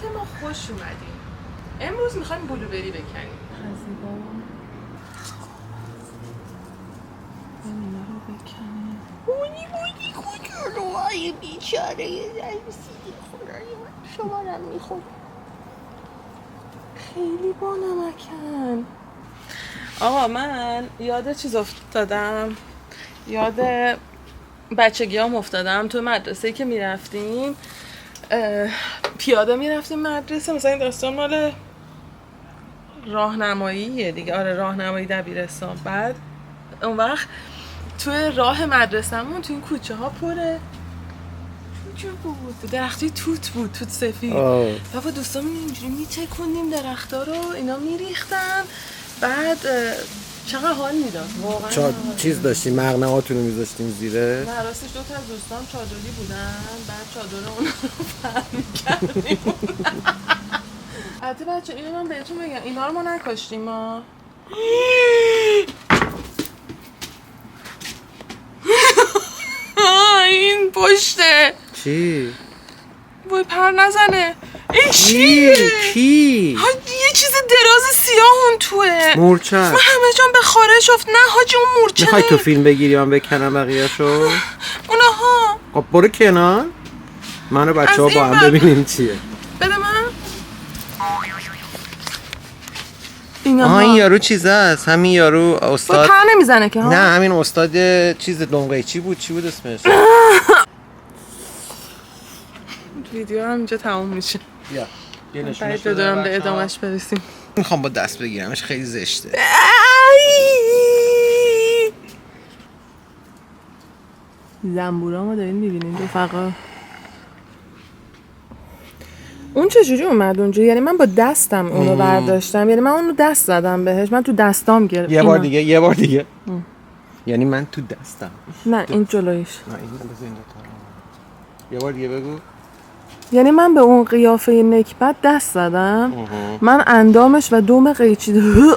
ما خوش اومدیم. امروز میخوایم بلوبری بکنیم. خزیبا اینا رو بکنیم. بونی کجلوهای بیچاره زنسیدی خدای من شما رو میخورم. خیلی با نمکن. آقا من یاد چیز افتادم، یاد بچگی هم افتادم. تو مدرسه‌ای که میرفتیم پیاده میرفتیم مدرسه، مثلا این داستان مال راهنماییه دیگه. آره راهنمایی دبیرستان. بعد اون وقت توی راه مدرسه‌مون تو این کوچه ها پره چه بود؟ درختی توت بود، توت سفید. و دوستامون اینجوری میتکونیم درختا رو، اینا میریختن. بعد چقدر حال میداد واقعا. چیز داشتیم مغنماتون رو میذاشتیم زیره. نه راستش دو تا از دوستان چادری بودن، بعد چادر اون رو پهن کردیم. البته بچه اینو من بهتون بگم، اینا رو ما نکاشتیم ما. این پشته چی؟ وای پر نزنه. این کی؟ یه چیز دراز سیاه اون توه. مورچه. من همه جان به خارش افت. نه حاجی اون مورچه. میخوای تو فیلم بگیری من بکنم بقیه‌شو؟ اونها. خب برو کنار. من و بچه‌ها با هم ببینیم چیه. بده من. این یارو چیزه است. همین یارو استاد. پر نمیزنه که ها. نه همین استاد چیز دنقی چی بود اسمش؟ ویدیو هم اینجا تموم میشه. بیا باید دارم به ادامهش برسیم. میخوام با دست بگیرمش، خیلی زشته. زنبورا ما دارین میبینین رفقا. اون چجوری اومد اونجا؟ یعنی من با دستم اونو برداشتم، یعنی من اونو دست زدم بهش، من تو دستام گرفتم. یه بار دیگه یعنی من تو دستم. نه این جلویش. نه این بذار اینجا یه بار دیگه بگو. یعنی من به اون قیافه نکبت دست زدم. من اندامش و دوم قیچیده.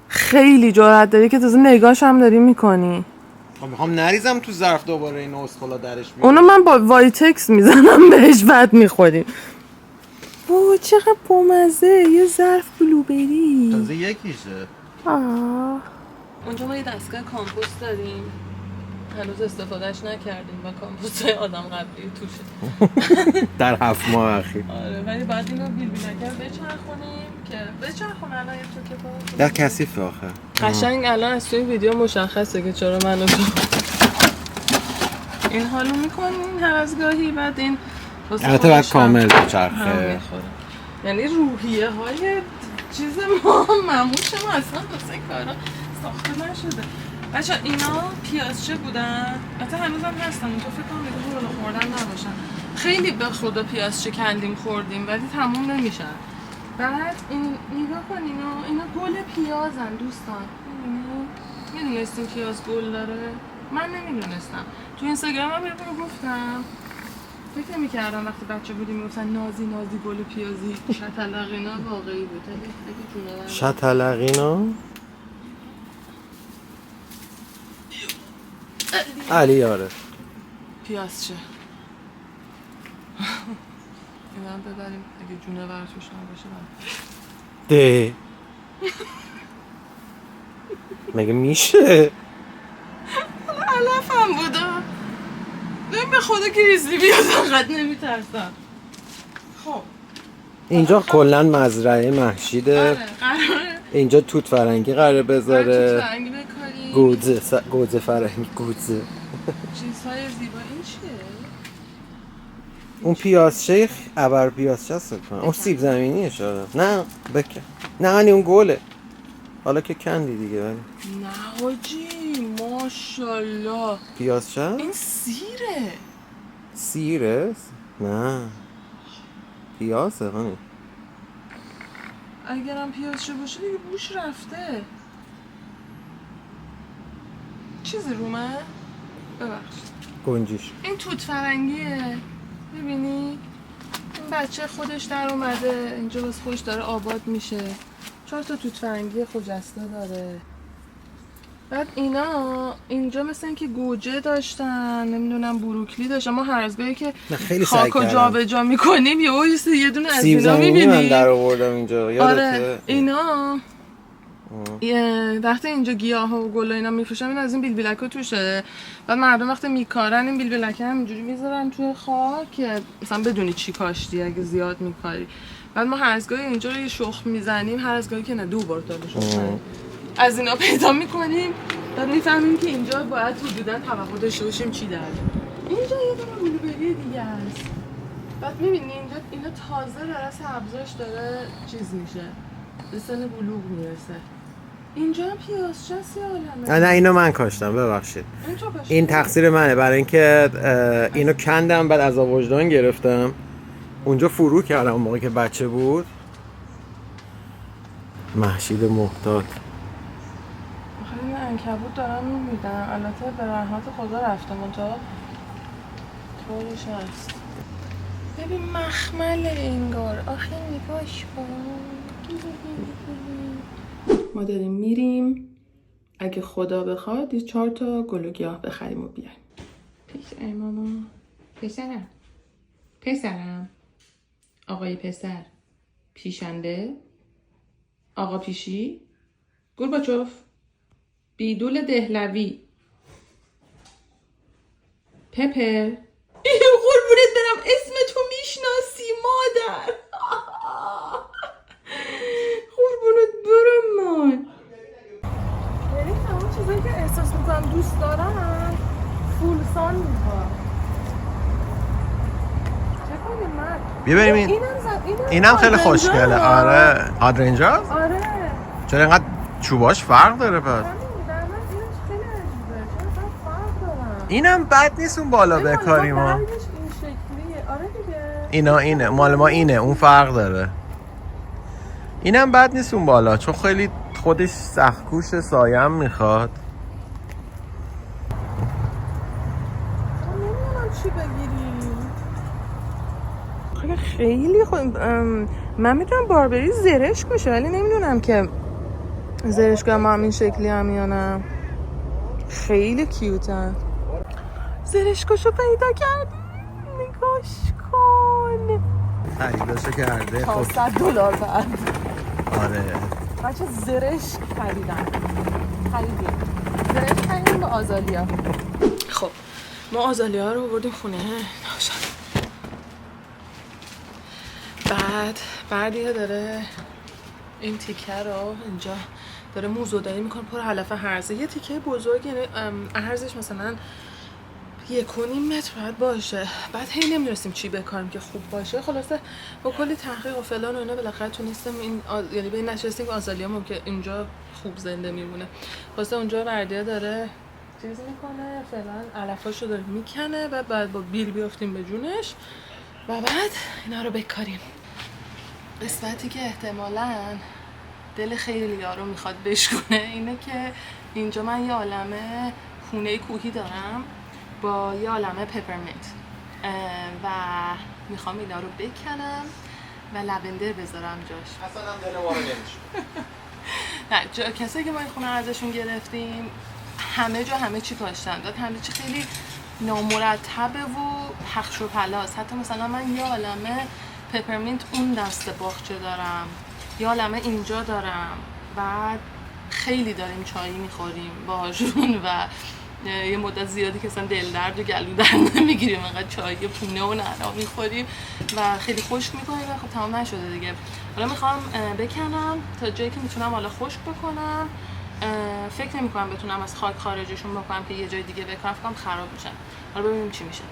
خیلی جرأت داری که تازه نگاش هم داری میکنی. میخوام نریزم تو ظرف دوباره این اسخلا درش میاد. اونو من با وایتکس میزنم بهش بعد میخوریم. اوه چقدر بامزه. یه ظرف بلوبری تازه یکیشه. اونجا ما یه دستگاه کامپوست داریم، هنوز استفادهش نکردیم و کامپوست های آدم قبلی توشه. در 7 ماه اخیر. آره ولی بعد اینو بیل نکرد بچرخونیم که بچرخون الان یه تو که باید در کثیفه آخه. قشنگ الان از توی ویدیو مشخصه که چرا من و تو این حالو میکنین هر از گاهی. بعد این البته باید کامل بچرخه. یعنی روحیه های چیز ما مموش ما اصلا واسه کارا ساخته نشده. بچه اینا پیازچه بودن، البته هنوز هم هستن، تو فکر کنم دیگه برو خوردن نباشن. خیلی به خدا پیازچه کندیم خوردیم ولی تموم نمیشن. بعد این نگاه کن اینا گل پیازن دوستان. میدونستین پیاز گل داره؟ من نمیدونستم. تو اینستاگرام هم بهتون گفتم. فکر نمی‌کردم وقتی بچه بودیم میگفتن نازی گل پیازی. شتلقینا واقعی بود. شتلقینا؟ علی آره. پیازچه. اینا هم ببریم اگه جونور توش نباشه. ده مگه میشه؟ علفم بودا. ببین به خدا گریزلی بیاد انقدر نمیترسم. خب اینجا کلن مزرعه محشیده. آره قراره اینجا توت فرنگی قراره بذاره. توت فرنگی بکاریم. گوزه فرنگی گوزه. چیزهای زیبا. این چیه؟ اون پیازچه ابر پیازچه است کنم. اون سیب زمینیه شاید. نه بکن. نه اون گله. حالا که کندی دیگه ولی. نه حاجی ماشاءالله. پیازچه؟ این سیره. سیره؟ نه. پیازه همین. اگرم پیازچه باشه دیگه بوش رفته. چیزی رومه؟ ببخشید. گنجیش. این توت فرنگیه. ببینی؟ این بچه خودش در اومده اینجا بس خودش داره آباد میشه. 4 تا توت فرنگی خجسته داره. بعد اینا اینجا مثل اینکه گوجه داشتن، نمیدونم بروکلی داشتن. ما هر از گاهی که خیلی سعی خاکو کردم جابجا میکنیم یه دونه از سیب اینا زمینی من میبینیم. در آوردم اینجا یادته؟ آره اینا وقتی اینجا گیاه و گل و اینا میفروشن این از این بیلبیلکا توشه. بعد مردم وقتی میکارن این بیلبیلکا همینجوری میذارن توی خاک که مثلا بدونی چی کاشتی اگه زیاد میکاری. بعد ما هر از گاهی اینجا رو یه شخم میزنیم، هر از گاهی که نه 2 بار تا شخم از اینا پیدا میکنیم. بعد میفهمیم که اینجا باید حدوداً توقع داشته باشیم چی داره. اینجا یه دونه بلوبری دیگه است. بعد میبینی اینجا اینا تازه داره سبزاش داره چیز میشه، به سن بلوغ میرسه. اینجا هم پیازچه عالمه. نه اینو من کاشتم ببخشید. این تقصیر منه برای اینکه اینو کندم بعد عذاب وجدان گرفتم. اونجا فرو کردم اون موقع که بچه بود. مهشید محتاط. خیلی عنکبوت دارن میمیدن. البته به رحمت خدا رفته منتها طورش هست. ببین مخمل انگار. آخه نگاش کن. ما داریم میریم اگه خدا بخواد 4 تا گل و گیاه بخریم و بیایم پیش ای ماما. پسرم آقای پسر پیشنده آقا پیشی گورباچوف بیدول دهلوی پپر. قربونت برم اسم تو میشناسی مادر. قربونت برم من. یعنی تمام چیزایی که احساس میکنم دوست دارم فولسان میخوام. چه کنیم مرد؟ بیا بریم اینم خیلی خوشگله. آره آدرنجاست؟ آره چرا اینقدر چوباش فرق داره پس؟ اینم بد نیست اون بالا بکاریم ها. این شکلیه. آره دیگه اینا اینه مال ما اینه اون فرق داره. اینم بد نیست اون بالا چون خیلی خودش سخت‌کوش سایه هم میخواد. نمیدونم چی بگیریم. خیلی خوب. من میدونم باربری زرشک میشه ولی نمیدونم که زرشک هم این شکلی هم یا نه. خیلی کیوتن. زرشکاشو پیدا کردیم. نگاش کن. خریداشو کرده. تا $100 بعد. آره بچه زرشک خریدیم. زرشک خریدیم با آزالیا. خب ما آزالیا رو بردیم خونه بعد بردیه داره این تیکه رو اینجا داره موزودایی میکنه پر علف هرزه. یه تیکه بزرگ یعنی ارزش مثلا 1.5 متر باید باشه. بعد هی نمی‌دونستیم چی بکاریم که خوب باشه. خلاصه با کلی تحقیق و فلان و اینا بالاخره تونستیم این یعنی به این نشستیم که آزالیا ممکنه اینجا خوب زنده میمونه. خلاصه اونجا وردیه داره چیز میکنه فلان علفاشو داره میکنه و بعد با بیل بیافتیم به جونش و بعد اینا رو بکاریم. قسمتی که احتمالاً دل خیلی یارو میخواد بشکنه اینه که اینجا من یه عالمه خونه کوهی دارم با یه عالمه پپرمنت و میخوام اینا رو بکنم و لوندر بذارم جاش. اصلا هم دل ما رو نمیشه. نه کسایی که ما این خونه ازشون گرفتیم همه جا همه چی کاشتن. داد همه چی خیلی نامرتبه و پخش و پلاس. حتی مثلا من یه عالمه پپرمنت اون دست باغچه دارم، یه عالمه اینجا دارم. بعد خیلی داریم چایی میخوریم باهاشون و یه مدت زیادی که اصلا دل درد و گلو درد نمیگیریم، انقدر چای پونه و نعنا میخوریم و خیلی خشک میکنیم و خب تمام نشده دیگه. حالا میخوام بکنم تا جایی که میتونم حالا خشک بکنم. فکر نمیکنم بتونم از خاک خارجشون بکنم که یه جای دیگه بکنم، فکرم خراب میشن. حالا ببینیم چی میشه.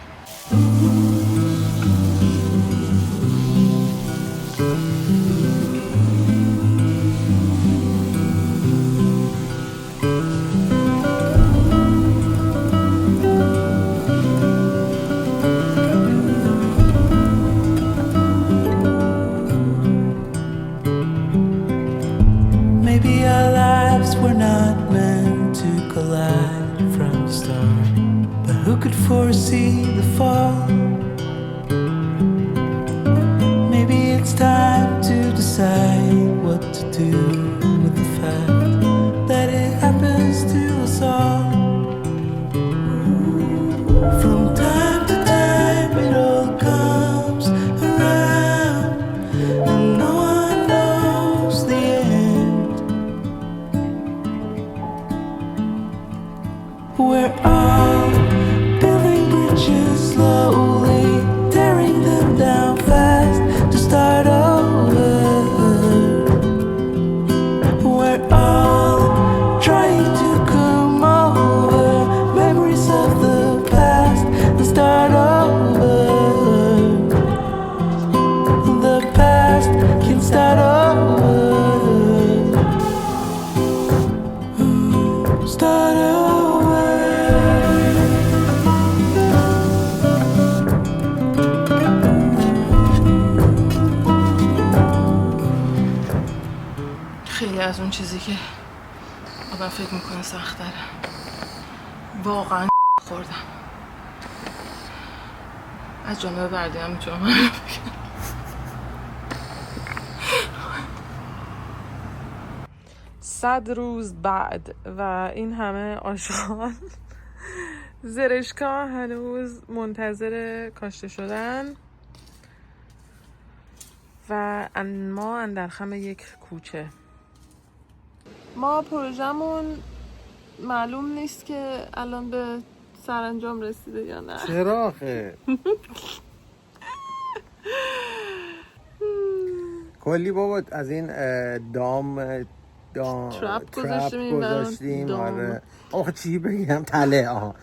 Foresee the fall. Maybe it's time to decide what to do with the fact that it happens to us From time to time it all comes around, and no one knows the end. We're all building bridges slowly, tearing them down fast to start over. We're all trying to come over memories of the past and start over. The past can start over. Start over. خیلی از اون چیزی که آدم فکر میکنه سخت داره. واقعا خوردم. از جانب بردی هم میتونم بگم. 100 روز بعد و این همه آشغال، زرشکا هنوز منتظر کاشته شدن و ما اندر خم یک کوچه. ما پروژمون معلوم نیست که الان به سرانجام رسیده یا نه. چرا آخه؟ کلی بابا از این دام ترپ گذاشتیم. آره آخه چی بگم؟ تله. آها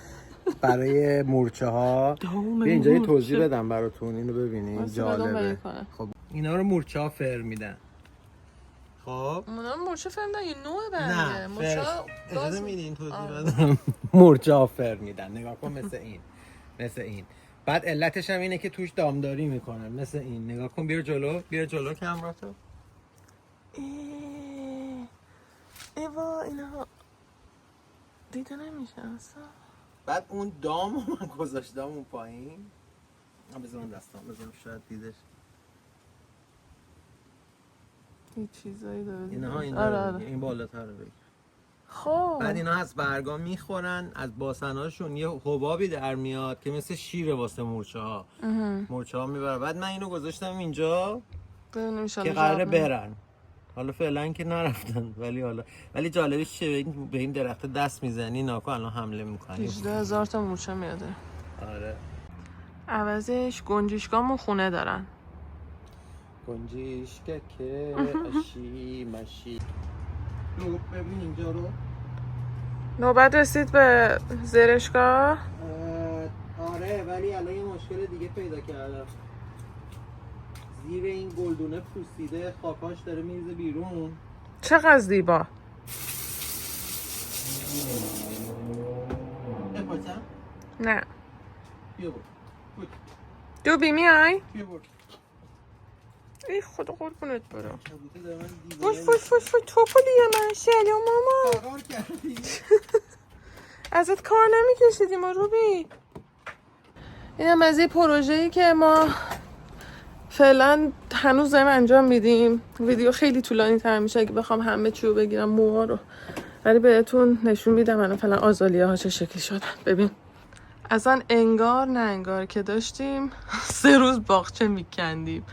برای مورچه ها. بیا اینجا یه توضیح بدم براتون، اینو ببینید جالبه. خب اینا رو مورچه ها فر میدن. خب اونا مورچه فر میدن یه نوع برمیده. نه مورچه اجازه میدین توضیح بدم. مورچه ها فر میدن. نگاه کن مثل این. بعد علتش هم اینه که توش دامداری میکنن. مثل این. نگاه کن، بیا جلو کامرا تو. ایوا اینا دیده نمیشه اصلا. بعد اون دامو من گذاشتم اون پایین. بذار شاید دیدش. این چیزایی داره. اینا این بالاتر رو بگیر. خب بعد اینا از برگا میخورن، از باسناشون یه حبابی در میاد که مثل شیره واسه مورچه ها میبرن. بعد من اینو گذاشتم اینجا که قراره برن. حالا فعلا که نرفتن، ولی جالبش چیه؟ به این درخت دست میزنی ناکو الان حمله میکنی. 18,000 تا مورچه میاده. آره. عوضش گنجشکامون خونه دارن. گنجشکه که اشی مشی. ببین اینجا رو. نوبت رسید به زرشکا. آره ولی الان یه مشکل دیگه پیدا کردم. زیر این گلدونه پوسیده، خاکاش داره میریزه بیرون. چقدر زیبا. بپاچم؟ نه بیا برو. دوبی میای؟ بیا برو. ای خدا قربونت برم. کبوتر داره من وای توپلیه من. سلام ماما. کار کردی؟ ازت کار نمیکشیدیم روبی. اینم از این پروژه‌ای که ما فعلا هنوز داریم انجام میدیم. ویدیو خیلی طولانی تر میشه اگه بخوام همه چیو بگیرم موها رو، ولی بهتون نشون میدم الان فعلا آزالیا ها چه شکلی شدن. ببین اصلا انگار نه انگار که داشتیم 3 روز باغچه میکندیم.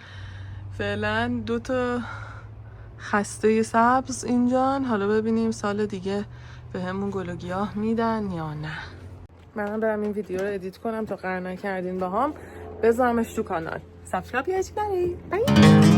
فعلا 2 تا خسته سبز اینجان. حالا ببینیم سال دیگه به همون گل و گیاه میدن یا نه. منم برم این ویدیو رو ادیت کنم تا قرار نکردین باهام بذارمش تو کانال. سابسکرایب یادتون نره. بای.